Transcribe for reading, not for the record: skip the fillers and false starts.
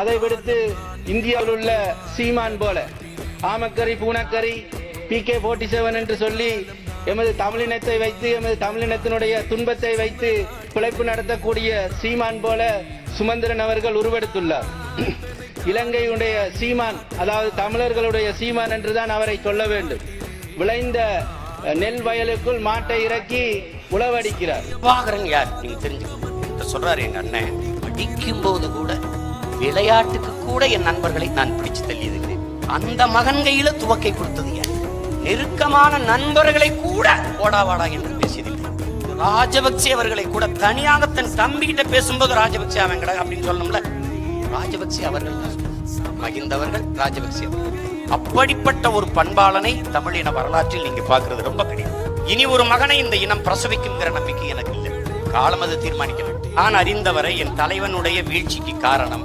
அதை விடுத்து இந்தியாவில் உள்ள சீமான் போல ஆமக்கரி பூனக்கரி PK-47 என்று சொல்லி எமது தமிழினத்தை வைத்து எமது தமிழினத்தினுடைய துன்பத்தை வைத்து பிழைப்பு நடத்தக்கூடிய சீமான் போல சுமந்திரன் அவர்கள் உருவெடுத்துள்ளார். இலங்கையுடைய சீமான், அதாவது தமிழர்களுடைய சீமான் என்றுதான் அவரை சொல்ல வேண்டும். விளைந்த நெல் வயலுக்குள் மாட்டை இறக்கி உழவடிக்கிறார். யார் நீங்க தெரிஞ்சுக்கணும் சொல்றாரு எங்க அண்ணன். படிக்கும் போது கூட விளையாட்டுக்கு கூட என் நண்பர்களை நான் பிடிச்சு தள்ளியிருக்கிறேன். அந்த மகன் கையில துவக்கை கொடுத்தது யார்? நெருக்கமான நண்பர்களை கூட ஓடாவாடா என்று பேசியதில்லை. ராஜபக்சே அவர்களை கூட தனியாக தன் தம்பி கிட்ட பேசும்போது ராஜபக்சே அவன் அப்படின்னு சொல்லணும்ல. ராஜபக்சே அவர்கள் மகிந்தவர்கள் ராஜபக்சே அப்படிப்பட்ட ஒரு பண்பாளனை தமிழின வரலாற்றில் நீங்க பாக்குறது ரொம்ப கிடையாது. இனி ஒரு மகனை இந்த இனம் பிரசவிக்குங்கிற நம்பிக்கை எனக்கு இல்லை. காலம் அது தீர்மானிக்க வேண்டும். நான் அறிந்தவரை என் தலைவனுடைய வீழ்ச்சிக்கு காரணம்